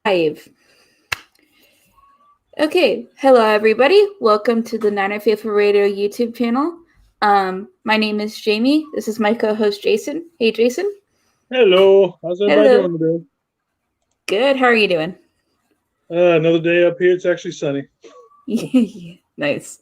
Live. Okay, hello everybody. Welcome to the Niner Faithful Radio YouTube channel. My name is Jamie. This is my co-host Jason. Hey, Jason. Hello. How's everybody doing today? Good. How are you doing? Another day up here. It's actually sunny. Nice.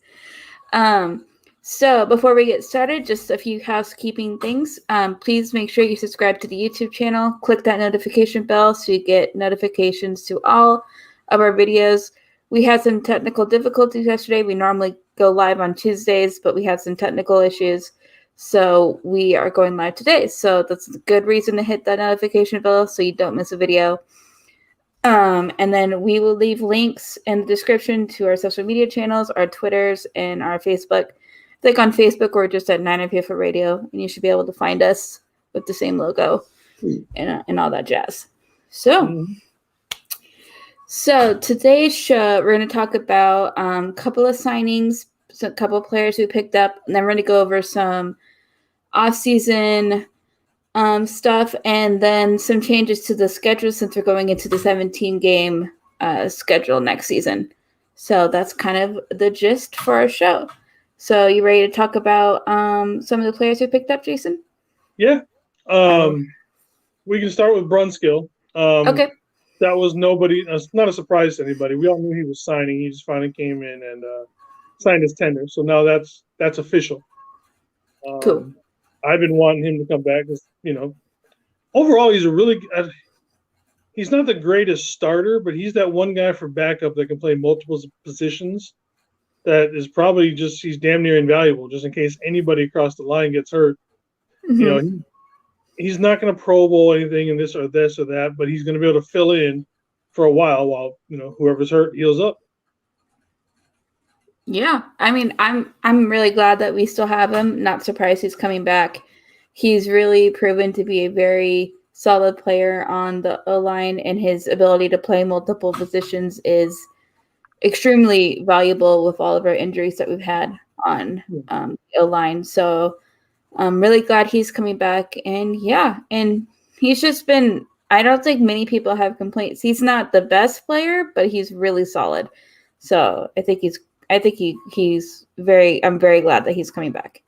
So before we get started, just a few housekeeping things. Please make sure you subscribe to the YouTube channel. Click that notification bell so you get notifications to all of our videos. We had some technical difficulties yesterday. We normally go live on Tuesdays, but we had some technical issues. So we are going live today. So that's a good reason to hit that notification bell so you don't miss a video. And then we will leave links in the description to our social media channels, our Twitters, and our Facebook. Like on Facebook, we're just at Niner Faithful Radio, and you should be able to find us with the same logo and all that jazz. So today's show, we're going to talk about a couple of signings, a couple of players we picked up, and then we're going to go over some off-season stuff, and then some changes to the schedule since we're going into the 17-game schedule next season. So that's kind of the gist for our show. So you ready to talk about some of the players we picked up, Jason? Yeah. We can start with Brunskill. Okay. That was not a surprise to anybody. We all knew he was signing. He just finally came in and signed his tender. So now that's official. Cool. I've been wanting him to come back because, overall he's he's not the greatest starter, but he's that one guy for backup that can play multiple positions. That is probably he's damn near invaluable just in case anybody across the line gets hurt. Mm-hmm. He's not going to Pro Bowl anything in this or that, but he's going to be able to fill in for a while whoever's hurt heals up. Yeah, I mean, I'm really glad that we still have him. Not surprised he's coming back. He's really proven to be a very solid player on the O-line, and his ability to play multiple positions is extremely valuable with all of our injuries that we've had on O-line. So I'm really glad he's coming back. And he's just been, I don't think many people have complaints. He's not the best player, but he's really solid. So I'm very glad that he's coming back.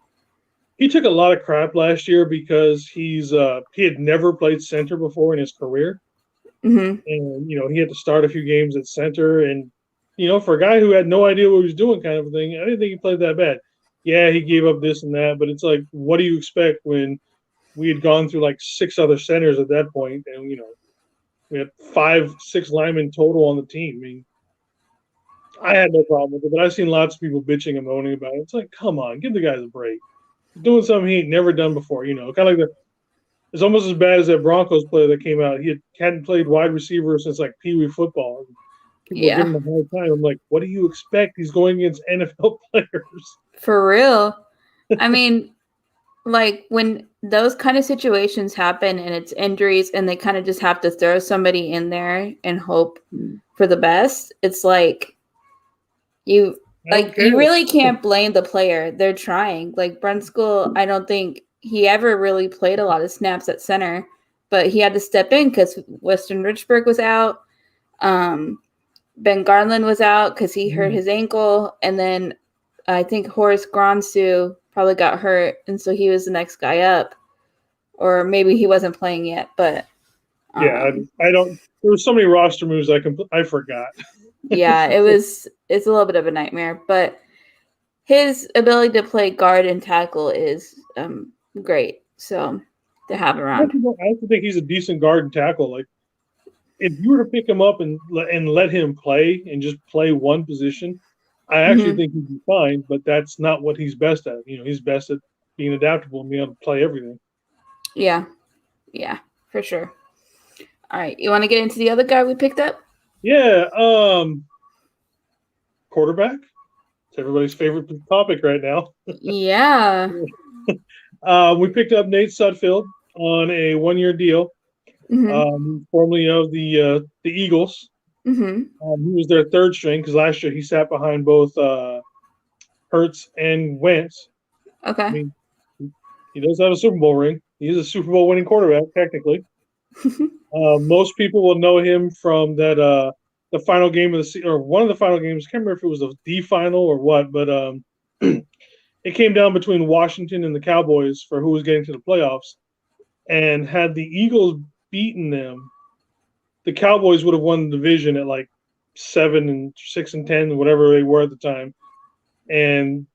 He took a lot of crap last year because he had never played center before in his career. Mm-hmm. And, he had to start a few games at center. And, for a guy who had no idea what he was doing kind of thing, I didn't think he played that bad. Yeah, he gave up this and that, but it's like, what do you expect when we had gone through like 6 other centers at that point, and we had 5-6 linemen total on the team. I mean, I had no problem with it, but I've seen lots of people bitching and moaning about it. It's like, come on, give the guys a break. He's doing something he ain't never done before. Kind of like it's almost as bad as that Broncos player that came out. He hadn't played wide receiver since like Pee Wee football. People are giving him a hard time. I'm like, what do you expect? He's going against NFL players. For real. I mean, like when those kind of situations happen and it's injuries and they kind of just have to throw somebody in there and hope for the best, it's like you really can't blame the player. They're trying. Like Brunskill, I don't think he ever really played a lot of snaps at center, but he had to step in because Weston Richburg was out. Ben Garland was out because he hurt his ankle, and then I think Horace Gronsu probably got hurt, and so he was the next guy up. Or maybe he wasn't playing yet, but I don't. There were so many roster moves I forgot. Yeah, it's a little bit of a nightmare, but his ability to play guard and tackle is great. So to have around, I have to think he's a decent guard and tackle. Like if you were to pick him up and let him play and just play one position, I actually think he'd be fine, but that's not what he's best at. He's best at being adaptable and being able to play everything. Yeah, for sure. All right, you want to get into the other guy we picked up? Yeah, quarterback. It's everybody's favorite topic right now. Yeah. We picked up Nate Sudfeld on a 1-year deal. Formerly of the Eagles. He was their third string because last year he sat behind both Hurts and Wentz. Okay. I mean, he does have a Super Bowl ring. He's a Super Bowl winning quarterback, technically. Most people will know him from that the final game of the season, or one of the final games. I can't remember if it was the final or what, but it came down between Washington and the Cowboys for who was getting to the playoffs. And had the Eagles beaten them, the Cowboys would have won the division at like 7-6-10, whatever they were at the time.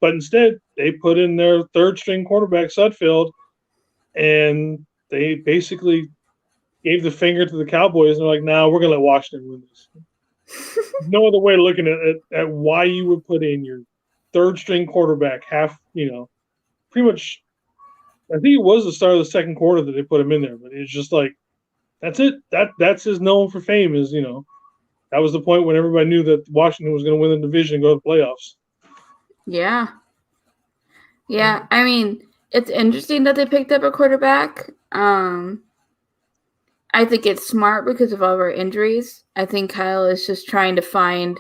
But instead, they put in their third string quarterback Sudfeld, and they basically gave the finger to the Cowboys. And they're like, "Nah, we're gonna let Washington win this." No other way of looking at why you would put in your third string quarterback pretty much. I think it was the start of the second quarter that they put him in there, but it's just like, that's it. That's his known for fame is, that was the point when everybody knew that Washington was going to win the division and go to the playoffs. Yeah. Yeah. I mean, it's interesting that they picked up a quarterback. I think it's smart because of all of our injuries. I think Kyle is just trying to find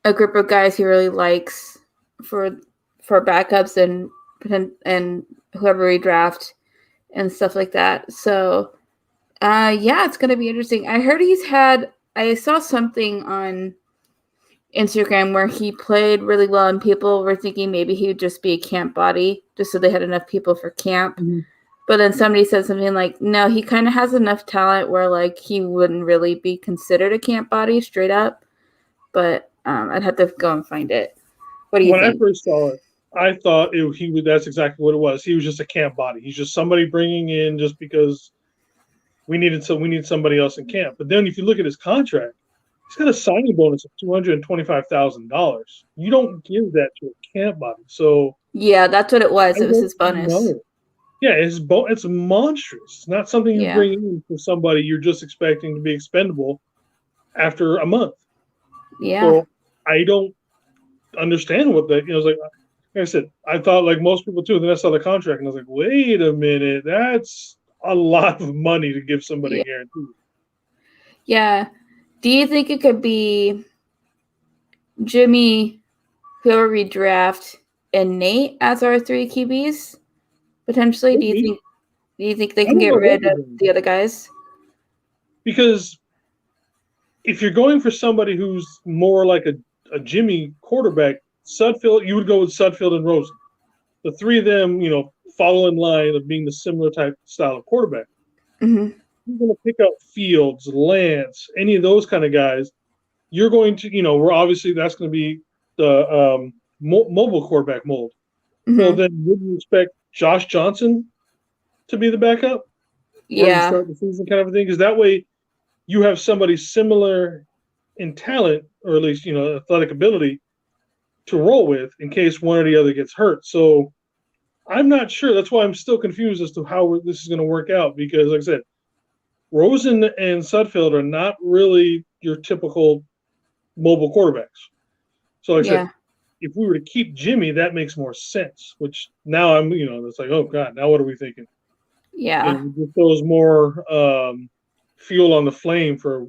a group of guys he really likes for backups and whoever we draft and stuff like that. So, it's going to be interesting. I heard I saw something on Instagram where he played really well and people were thinking maybe he would just be a camp body just so they had enough people for camp. Mm-hmm. But then somebody said something like, no, he kind of has enough talent where like he wouldn't really be considered a camp body straight up. But I'd have to go and find it. What do you think? When I first saw it, I thought that's exactly what it was. He was just a camp body. He's just somebody bringing in just because we need somebody else in camp. But then if you look at his contract, he's got a signing bonus of $225,000. You don't give that to a camp body. So yeah, that's what it was. It was his bonus. Know. Yeah, it's monstrous. It's not something you bring in for somebody you're just expecting to be expendable after a month. Yeah. So I don't understand what that. It's like I said, I thought like most people too. Then I saw the contract and I was like, wait a minute, that's a lot of money to give somebody a guarantee. Yeah. Do you think it could be Jimmy, whoever we draft, and Nate as our three QBs? Potentially, do you think they can get rid of the other guys? Because if you're going for somebody who's more like a Jimmy quarterback, Sudfeld, you would go with Sudfeld and Rosen. The three of them, follow in line of being the similar type style of quarterback. Mm-hmm. You're going to pick up Fields, Lance, any of those kind of guys. You're going to, we're obviously that's going to be the mobile quarterback mold. Mm-hmm. So then would you expect Josh Johnson to be the backup? Yeah. Start the season kind of a thing? Because that way you have somebody similar in talent, or at least, athletic ability to roll with in case one or the other gets hurt. So I'm not sure. That's why I'm still confused as to how this is going to work out because, like I said, Rosen and Sudfeld are not really your typical mobile quarterbacks. So like I said, if we were to keep Jimmy, that makes more sense, which now I'm, it's like, oh God, now what are we thinking? Yeah. It throws more fuel on the flame for,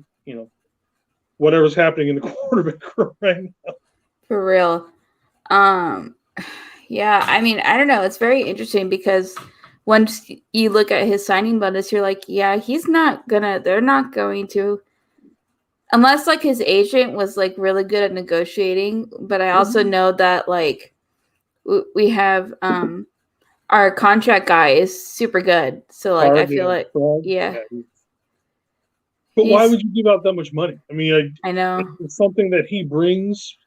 whatever's happening in the quarterback room right now. For real. Yeah, I mean, I don't know. It's very interesting because once you look at his signing bonus, you're like, yeah, they're not going to, unless like his agent was like really good at negotiating. But I also know that like we have our contract guy is super good. So like, I feel like, But why would you give out that much money? I mean, I know it's something that he brings.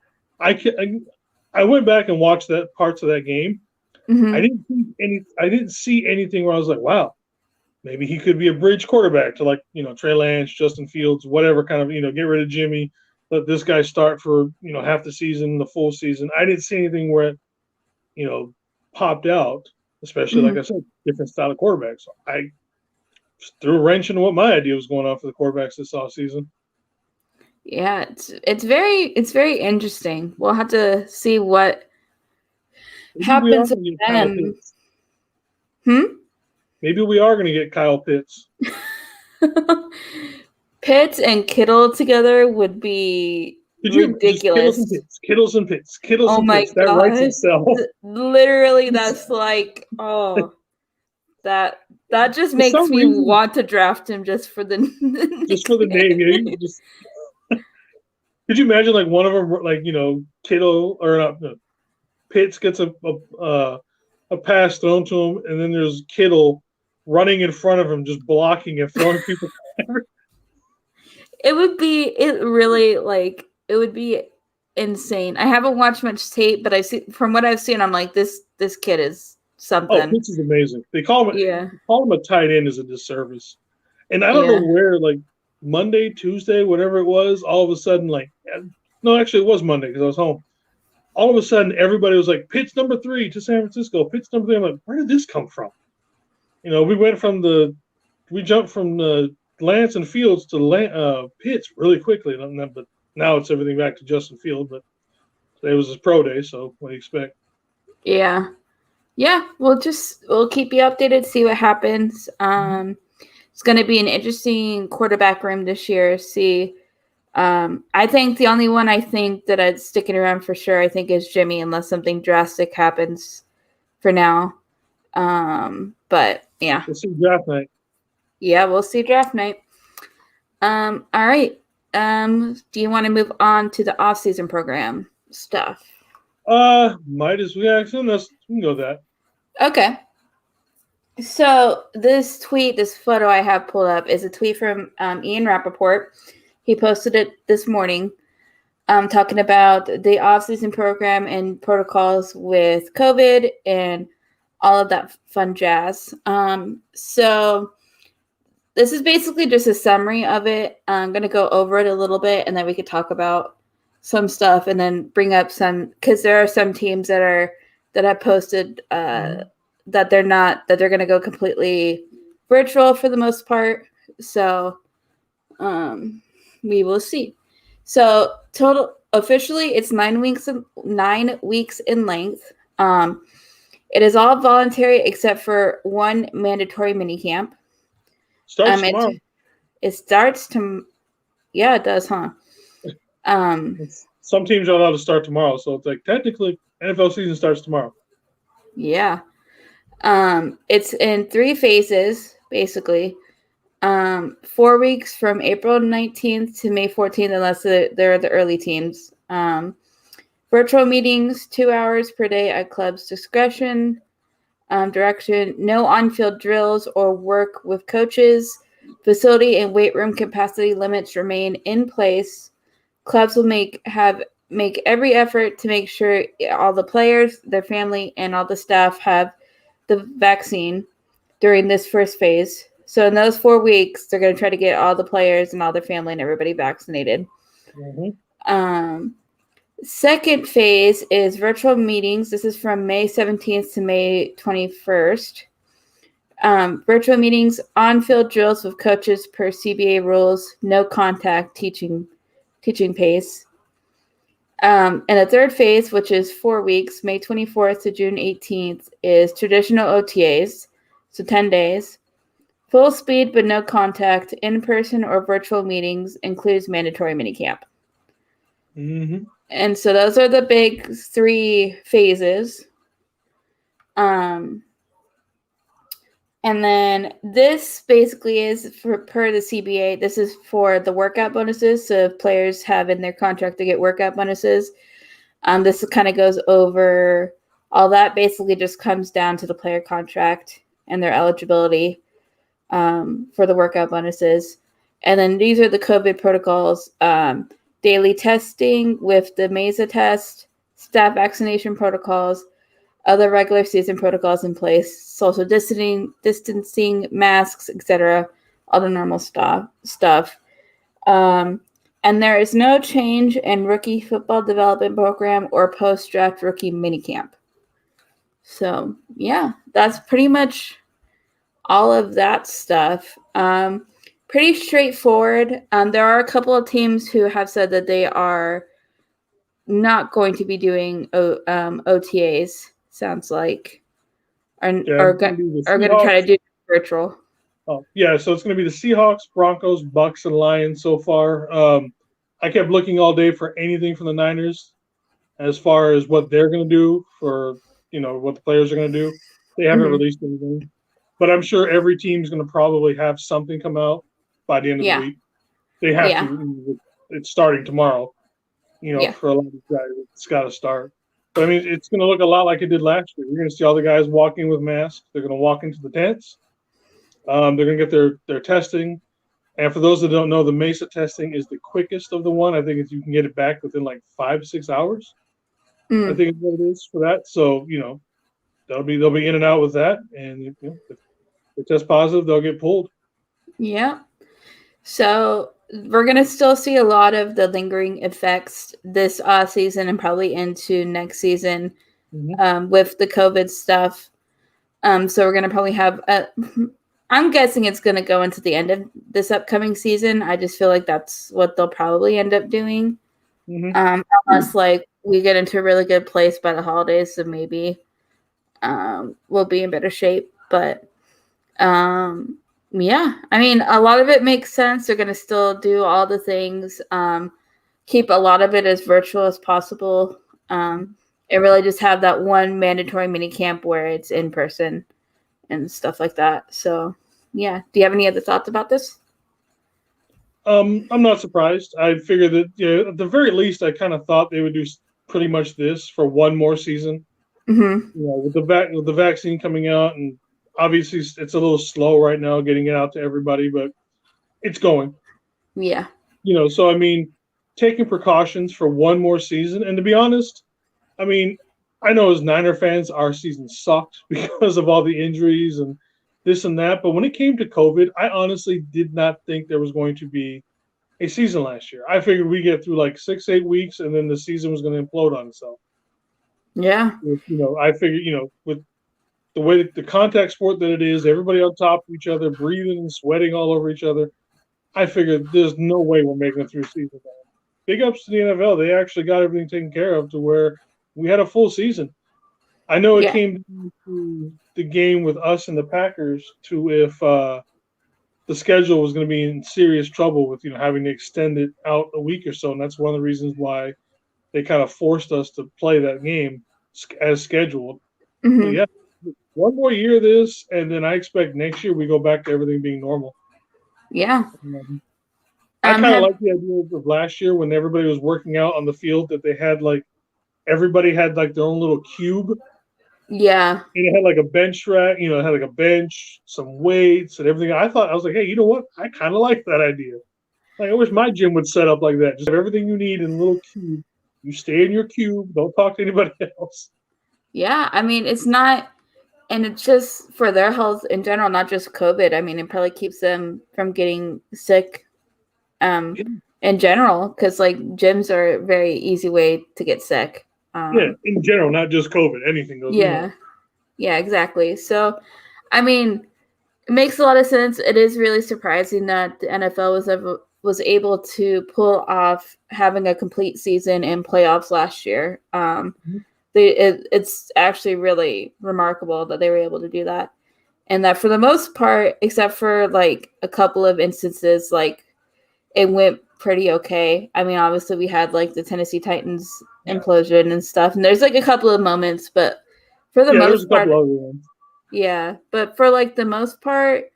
I went back and watched that parts of that game. Mm-hmm. I didn't see anything where I was like, wow, maybe he could be a bridge quarterback to like, Trey Lance, Justin Fields, whatever kind of, get rid of Jimmy, let this guy start for, half the season, the full season. I didn't see anything where it, popped out, especially like I said, different style of quarterbacks. So I threw a wrench into what my idea was going on for the quarterbacks this offseason. Yeah, it's very interesting. We'll have to see what happens with them. Maybe we are going to get Kyle Pitts. Pitts and Kittle together would be ridiculous. Kittles and Pitts. Oh my God. That writes itself. Literally, that's like, oh. That just For makes some me reason, want to draft him just for the just for the name. Yeah, you just could you imagine like one of them, like Kittle or not, no, Pitts gets a pass thrown to him, and then there's Kittle running in front of him, just blocking and throwing people. It would be it would be insane. I haven't watched much tape, but I see from what I've seen, I'm like this kid is Oh, something. Pitts is amazing. They call him a tight end is a disservice, and I don't know where like Monday, Tuesday, whatever it was, all of a sudden no, actually it was Monday because I was home. All of a sudden, everybody was like, Pitts number 3 to San Francisco. Pitts number 3. I'm like, where did this come from? We jumped from the Lance and Fields to Pitts really quickly. But now it's everything back to Justin Fields. But today was his pro day, so what do you expect? Yeah. We'll keep you updated, see what happens. It's going to be an interesting quarterback room this year. See. I think the only one I think that I'd sticking around for sure, I think, is Jimmy, unless something drastic happens for now. But yeah. We'll see draft night. Yeah, we'll see draft night. All right. Do you want to move on to the off-season program stuff? Might as well. Yeah, we can go that. Okay. So this photo I have pulled up is a tweet from Ian Rappaport. He posted it this morning, talking about the off-season program and protocols with COVID and all of that fun jazz. So this is basically just a summary of it. I'm going to go over it a little bit, and then we could talk about some stuff, and then bring up some, because there are some teams that have posted that they're going to go completely virtual for the most part. So we will see. So total officially it's 9 weeks in length. It is all voluntary except for one mandatory mini camp. Starts tomorrow. It starts to, yeah, it does, huh? Some teams are allowed to start tomorrow, so it's like technically NFL season starts tomorrow. Yeah. It's in 3 phases, basically. 4 weeks from April 19th to May 14th, unless they're the early teams. Virtual meetings, 2 hours per day at club's discretion. Direction, no on-field drills or work with coaches. Facility and weight room capacity limits remain in place. Clubs will make every effort to make sure all the players, their family, and all the staff have the vaccine during this first phase. So in those 4 weeks, they're going to try to get all the players and all their family and everybody vaccinated. Mm-hmm. Second phase is virtual meetings. This is from May 17th to May 21st. Virtual meetings, on-field drills with coaches per CBA rules, no contact teaching pace. And the third phase, which is 4 weeks, May 24th to June 18th, is traditional OTAs, so 10 days. Full speed but no contact, in-person or virtual meetings, includes mandatory minicamp. Mm-hmm. And so those are the big 3 phases. And then this basically is per the CBA. This is for the workout bonuses. So if players have in their contract to get workout bonuses, this kind of goes over all that. Basically just comes down to the player contract and their eligibility for the workout bonuses. And then these are the COVID protocols. Daily testing with the MESA test, staff vaccination protocols, other regular season protocols in place, social distancing, masks, etc., all the normal stuff. And there is no change in rookie football development program or post-draft rookie minicamp. So, yeah, that's pretty much all of that stuff. Pretty straightforward. There are a couple of teams who have said that they are not going to be doing OTAs. Sounds like are going to try to do virtual. Oh yeah, so it's going to be the Seahawks, Broncos, Bucks, and Lions so far. I kept looking all day for anything from the Niners as far as what they're going to do for what the players are going to do. They haven't released anything. but I'm sure every team's going to probably have something come out by the end of the week. They have to. It's starting tomorrow. For a lot of these guys, it's got to start. But I mean, it's going to look a lot like it did last year. You're going to see all the guys walking with masks. They're going to walk into the tents. They're going to get their testing. And for those that don't know, the Mesa testing is the quickest of the one. I think you can get it back within like 5-6 hours. I think is what it is for that. So they'll be in and out with that, and if they test positive, they'll get pulled. Yeah. So we're gonna still see a lot of the lingering effects this season and probably into next season with the COVID stuff. So we're gonna probably have I'm guessing it's gonna go into the end of this upcoming season. I just feel like that's what they'll probably end up doing, unless like we get into a really good place by the holidays, so maybe we'll be in better shape. But yeah, I mean, a lot of it makes sense. They're going to still do all the things, keep a lot of it as virtual as possible, and really just have that one mandatory mini camp where it's in person and stuff like that. So yeah, do you have any other thoughts about this? I'm not surprised. I figured that at the very least, I kind of thought they would do pretty much this for one more season. With the vaccine coming out, and obviously it's a little slow right now getting it out to everybody, but it's going. Yeah. So I mean, taking precautions for one more season, and to be honest, I mean, I know as Niner fans, our season sucked because of all the injuries and this and that. But when it came to COVID, I honestly did not think there was going to be a season last year. I figured we get through like 6-8 weeks, and then the season was going to implode on itself. Yeah. I figured, with the way that the contact sport that it is, everybody on top of each other, breathing and sweating all over each other, I figured there's no way we're making it through season. Big ups to the NFL. They actually got everything taken care of to where we had a full season. I know it came to the game with us and the Packers to if the schedule was going to be in serious trouble with having to extend it out a week or so, and that's one of the reasons why they kind of forced us to play that game as scheduled. But yeah, one more year of this, and then I expect next year we go back to everything being normal. Yeah. I kind of like the idea of last year when everybody was working out on the field that they had everybody had their own little cube. Yeah. And it had like a bench rack, it had like a bench, some weights and everything. I was like, hey, you know what? I kind of like that idea. I wish my gym would set up like that. Just have everything you need in a little cube. You stay in your cube. Don't talk to anybody else. Yeah. I mean, it's not, and it's just for their health in general, not just COVID. I mean, it probably keeps them from getting sick in general, because gyms are a very easy way to get sick. In general, not just COVID. Anything goes. Yeah, exactly. So, I mean, it makes a lot of sense. It is really surprising that the NFL was able to pull off having a complete season in playoffs last year. It's actually really remarkable that they were able to do that, and that for the most part, except for a couple of instances, it went pretty okay. I mean, obviously we had the Tennessee Titans implosion and stuff, and there's a couple of moments, but for the most part, but for the most part,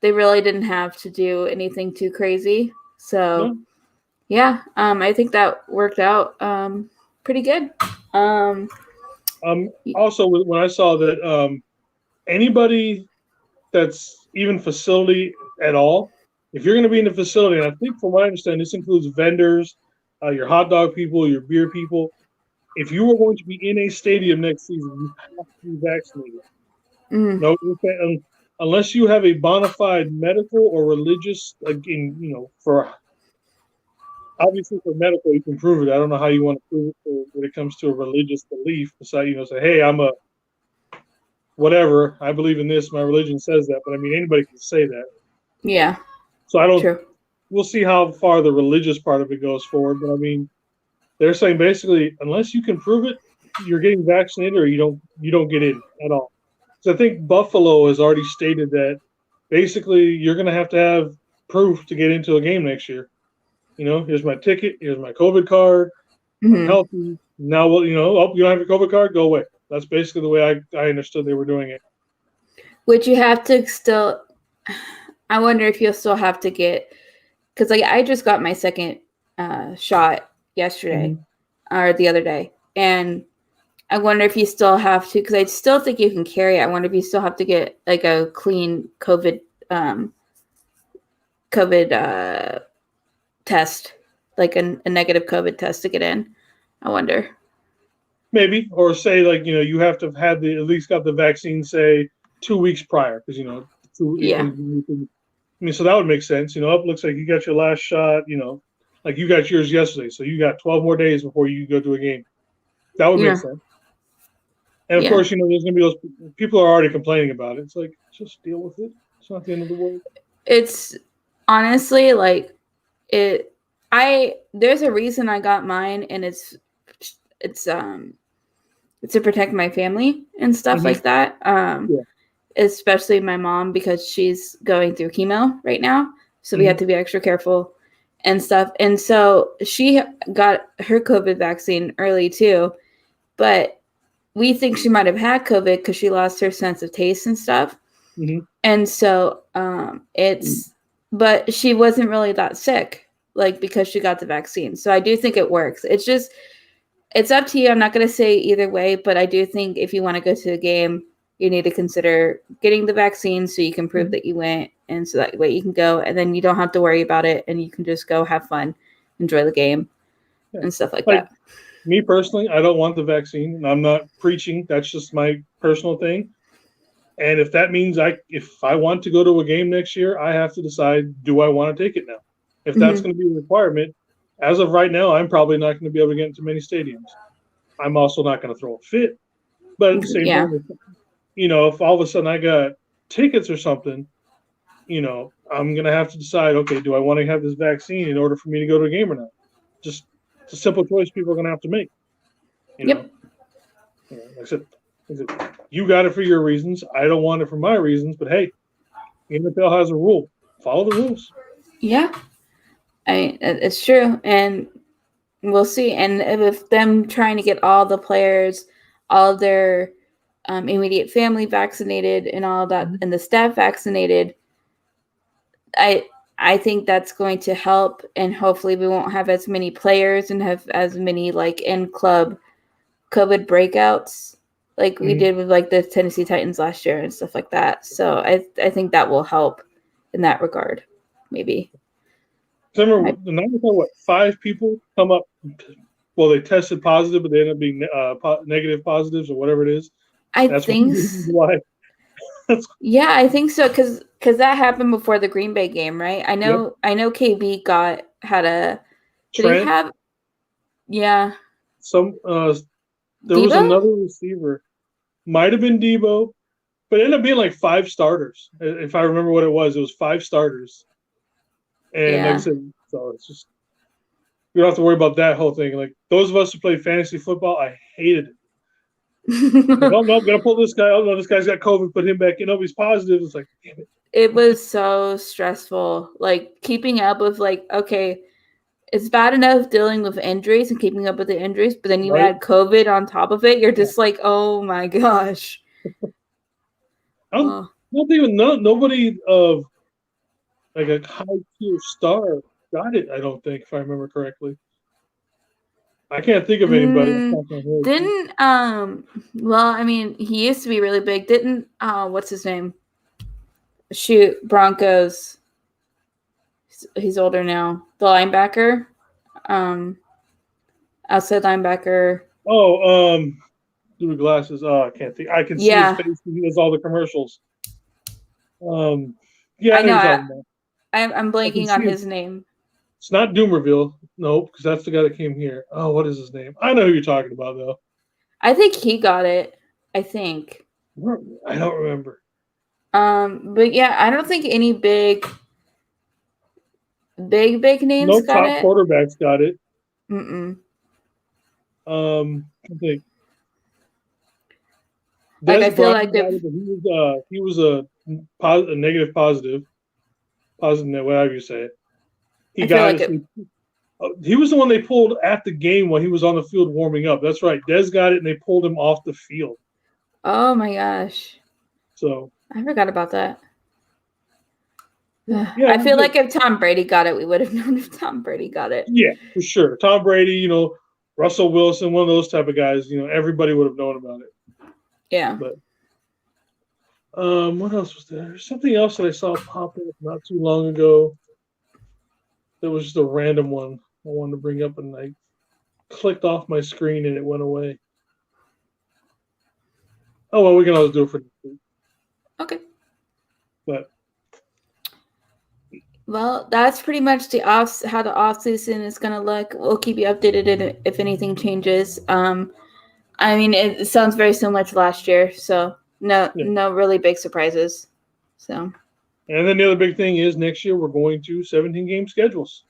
they really didn't have to do anything too crazy. So I think that worked out pretty good. Also, when I saw that anybody that's even facility at all, if you're going to be in the facility, and I think from what I understand, this includes vendors, your hot dog people, your beer people. If you are going to be in a stadium next season, you have to be vaccinated. No, unless you have a bona fide medical or religious, for obviously for medical, you can prove it. I don't know how you want to prove it when it comes to a religious belief. Besides, say, hey, I'm a whatever. I believe in this. My religion says that. But I mean, anybody can say that. Yeah. So I don't. True. We'll see how far the religious part of it goes forward. But I mean, they're saying basically, unless you can prove it, you're getting vaccinated, or you don't get in at all. So I think Buffalo has already stated that basically you're going to have proof to get into a game next year. Here's my ticket. Here's my COVID card. I'm healthy. Now, you don't have your COVID card? Go away. That's basically the way I understood they were doing it. Would you have to still? I wonder if you'll still have to get, because like I just got my second shot yesterday or the other day, and I wonder if you still have to, because I still think you can carry it. I wonder if you still have to get like a clean COVID test, like a negative COVID test to get in. I wonder. Maybe, or say like you have to have had at least got the vaccine, say 2 weeks prior, because Yeah. I mean, so that would make sense. It looks like you got your last shot. Like you got yours yesterday, so you got 12 more days before you go to a game. That would make sense. And of course, there's going to be those people are already complaining about it. It's like, just deal with it. It's not the end of the world. It's honestly like it. There's a reason I got mine, and it's to protect my family and stuff like that. Especially my mom, because she's going through chemo right now, so we have to be extra careful and stuff. And so she got her COVID vaccine early too, but we think she might have had COVID because she lost her sense of taste and stuff. And so but she wasn't really that sick, like, because she got the vaccine. So I do think it works. It's up to you. I'm not going to say either way, but I do think if you want to go to the game, you need to consider getting the vaccine so you can prove that you went, and so that way you can go, and then you don't have to worry about it, and you can just go have fun, enjoy the game, and stuff like that. Me personally, I don't want the vaccine, and I'm not preaching. That's just my personal thing. And if that means if I want to go to a game next year, I have to decide, do I want to take it now? If that's going to be a requirement, as of right now, I'm probably not going to be able to get into many stadiums. I'm also not going to throw a fit. But at the same time, if all of a sudden I got tickets or something, I'm going to have to decide, okay, do I want to have this vaccine in order for me to go to a game or not? Just it's a simple choice people are going to have to make. Like I said, you got it for your reasons. I don't want it for my reasons, but hey, the NFL has a rule. Follow the rules. Yeah. It's true. And we'll see. And if them trying to get all the players, all of their immediate family vaccinated and all that, and the staff vaccinated, I think that's going to help, and hopefully we won't have as many players and have as many like in club COVID breakouts like we did with like the Tennessee Titans last year and stuff like that. So I think that will help in that regard, maybe. So remember, the Niners had 5 people come up. Well, they tested positive, but they ended up being negative positives or whatever it is. I think why. Yeah, I think so, because that happened before the Green Bay game, right? I know KB had a did he have some there was another receiver, might have been Debo, but it ended up being like 5 starters. If I remember what it was 5 starters. And like I said, so it's just you don't have to worry about that whole thing. Like those of us who played fantasy football, I hated it. Like, oh no, I'm gonna pull this guy. Oh no, this guy's got COVID. Put him back in. Oh, he's positive. It's like, damn it. It was so stressful. Like keeping up with okay, it's bad enough dealing with injuries and keeping up with the injuries, but then you add COVID on top of it. You're just like, oh my gosh. Nobody of like a high tier star got it. I don't think, if I remember correctly. I can't think of anybody. Didn't well, I mean, he used to be really big. Didn't what's his name? Shoot, Broncos. He's older now. The linebacker, outside linebacker. Oh, blue glasses. Oh, I can't think. I can see his face. He does all the commercials. Yeah, I know. I'm blanking on his name. It's not Doomerville. Nope, because that's the guy that came here. Oh, what is his name? I know who you're talking about, though. I think he got it. I think. I don't remember. But yeah, I don't think any big names got it. No top quarterbacks got it. I think. Like I feel like he was a negative positive, whatever you say it. He was the one they pulled at the game when he was on the field warming up. That's right. Dez got it, and they pulled him off the field. Oh my gosh! So I forgot about that. Yeah, I feel like if Tom Brady got it, we would have known if Tom Brady got it. Yeah, for sure. Tom Brady, Russell Wilson, one of those type of guys, everybody would have known about it. Yeah. But what else was there? There's something else that I saw pop up not too long ago. That was just a random one I wanted to bring up, and I clicked off my screen and it went away. Oh well, we can always do it for next week. Okay. But well, that's pretty much how the off season is gonna look. We'll keep you updated if anything changes. I mean, it sounds very similar to last year, so no really big surprises. So. And then the other big thing is next year we're going to 17-game schedules.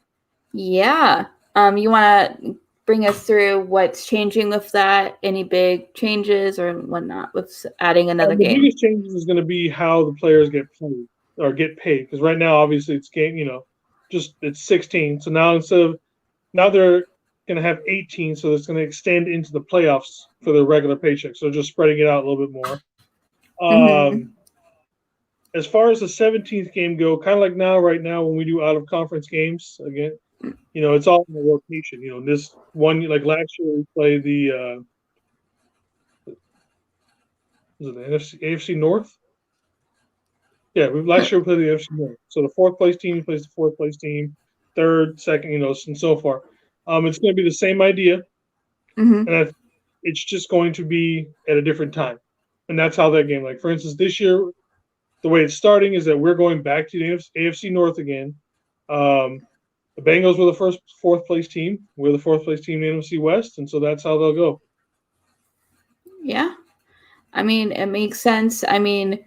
Yeah. You want to bring us through what's changing with that? Any big changes or whatnot with adding another game? The biggest changes is going to be how the players get played or get paid, because right now obviously it's game, it's 16. So now they're going to have 18, so it's going to extend into the playoffs for their regular paycheck. So just spreading it out a little bit more. As far as the 17th game go, kind of like right now when we do out of conference games again, it's all in the rotation. This one, like last year we played the was it the AFC North? Yeah, last year we played the AFC North. So the fourth place team plays the fourth place team, third, second, and so far. It's going to be the same idea, and it's just going to be at a different time, and that's how that game. Like for instance, this year, the way it's starting is that we're going back to the AFC North again. The Bengals were the fourth place team. We're the fourth place team in the NFC West, and so that's how they'll go. Yeah. I mean, it makes sense. I mean,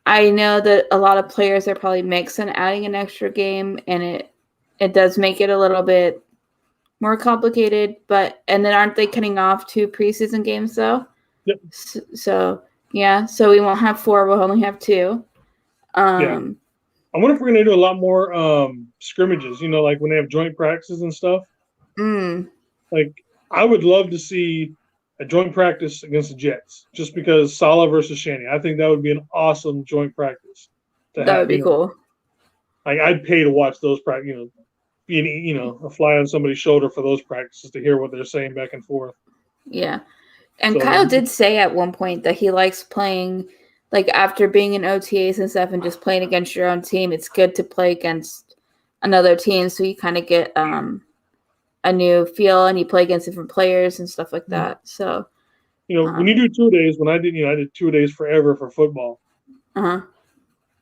I know that a lot of players are probably mixed on adding an extra game, and it does make it a little bit more complicated. And then aren't they cutting off 2 preseason games though? Yep. So yeah, so we won't have 4. We'll only have 2. Yeah. I wonder if we're going to do a lot more scrimmages, like when they have joint practices and stuff. Like, I would love to see a joint practice against the Jets, just because Saleh versus Shanny. I think that would be an awesome joint practice. That would be cool. Like, I'd pay to watch those practice, being, a fly on somebody's shoulder for those practices to hear what they're saying back and forth. Yeah. And so, Kyle did say at one point that he likes playing, like after being in OTAs and stuff and just playing against your own team, it's good to play against another team so you kind of get a new feel and you play against different players and stuff like that. So, when you do 2 days, when I did 2 days forever for football.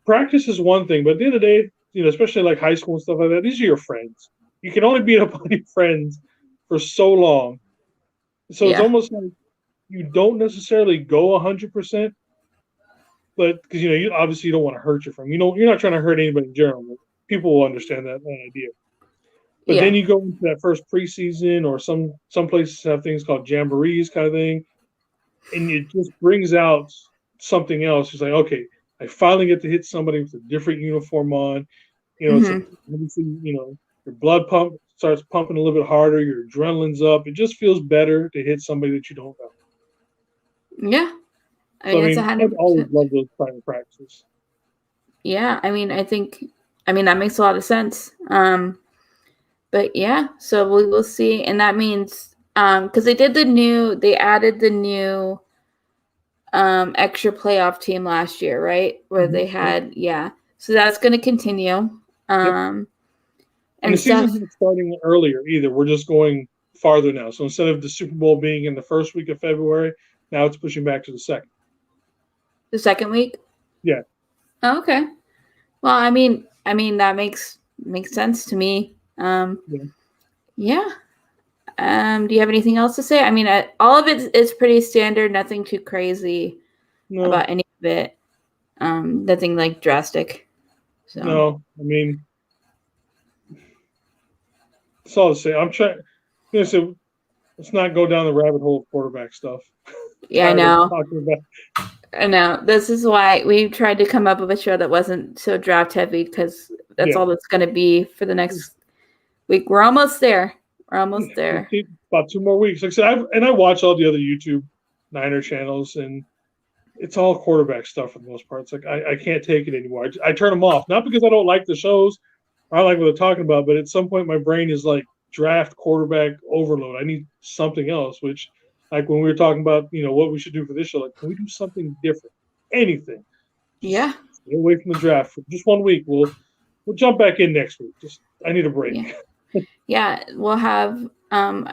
Practice is one thing, but at the end of the day, especially like high school and stuff like that, these are your friends. You can only beat up on your friends for so long. So it's almost like you don't necessarily go 100%. But because you obviously don't want to hurt your friend. You're not trying to hurt anybody in general. But people will understand that idea. But then you go into that first preseason, or some places have things called jamborees kind of thing, and it just brings out something else. It's like, okay, I finally get to hit somebody with a different uniform on. Your blood pump starts pumping a little bit harder. Your adrenaline's up. It just feels better to hit somebody that you don't know. Yeah. I've always loved those private practices. Yeah, I mean, that makes a lot of sense. But yeah, so we will see, and that means because they added the new extra playoff team last year, right? Where they had so that's going to continue. And the season's not starting earlier either. We're just going farther now. So instead of the Super Bowl being in the first week of February, now it's pushing back to the second. The second week? Yeah. Oh, okay. Well, I mean that makes sense to me. Yeah. Do you have anything else to say? I mean, all of it is pretty standard. Nothing too crazy about any of it. Nothing like drastic. So. No, I mean, it's all the same. I'm trying. So let's not go down the rabbit hole of quarterback stuff. Yeah, I know. This is why we tried to come up with a show that wasn't so draft heavy, because that's all that's going to be for the next week. We're almost there. About 2 more weeks. Like I said, I watch all the other YouTube Niner channels, and it's all quarterback stuff for the most part. It's like I can't take it anymore. I turn them off, not because I don't like the shows, or I like what they're talking about, but at some point my brain is like draft quarterback overload. I need something else. Which, like when we were talking about, what we should do for this show, like, can we do something different? Anything? Just Yeah. stay away from the draft for just 1 week. We'll jump back in next week. I need a break. Yeah, we'll have we'll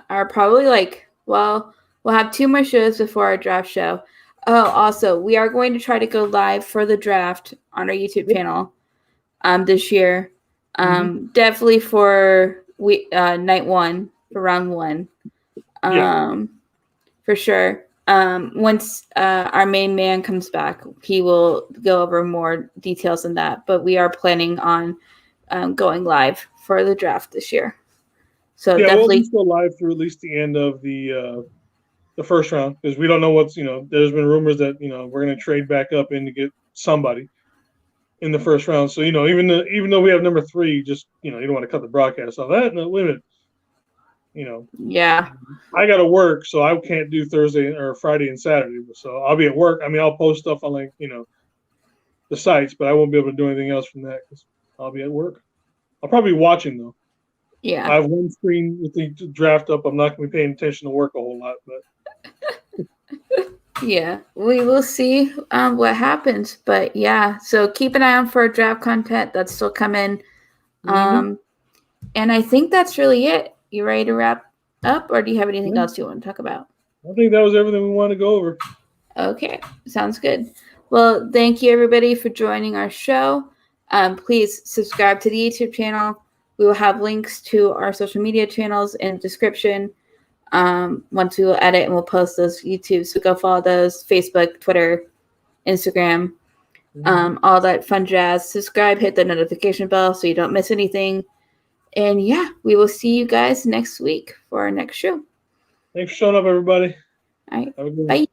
have 2 more shows before our draft show. Oh, also, we are going to try to go live for the draft on our YouTube channel this year. Definitely for night 1, for round 1. For sure. Once our main man comes back, he will go over more details on that. But we are planning on going live for the draft this year. So definitely we'll go live through at least the end of the first round, because we don't know what's, there's been rumors that, we're going to trade back up in to get somebody in the first round. So, even though we have number 3, just, you don't want to cut the broadcast off that. No, wait a minute. Yeah. I got to work, so I can't do Thursday or Friday and Saturday. So I'll be at work. I mean, I'll post stuff on the sites, but I won't be able to do anything else from that because I'll be at work. I'll probably be watching though. Yeah. I have one screen with the draft up. I'm not going to be paying attention to work a whole lot, but yeah, we will see what happens. But yeah, so keep an eye on for our draft content that's still coming. And I think that's really it. You ready to wrap up, or do you have anything else you want to talk about? I think that was everything we want to go over. Okay, sounds good. Well, thank you everybody for joining our show. Please subscribe to the YouTube channel. We will have links to our social media channels in the description. Once we will edit and we'll post those YouTube, so go follow those: Facebook, Twitter, Instagram, all that fun jazz. Subscribe, hit the notification bell so you don't miss anything. And yeah, we will see you guys next week for our next show. Thanks for showing up, everybody. All right. Have a good one. Bye.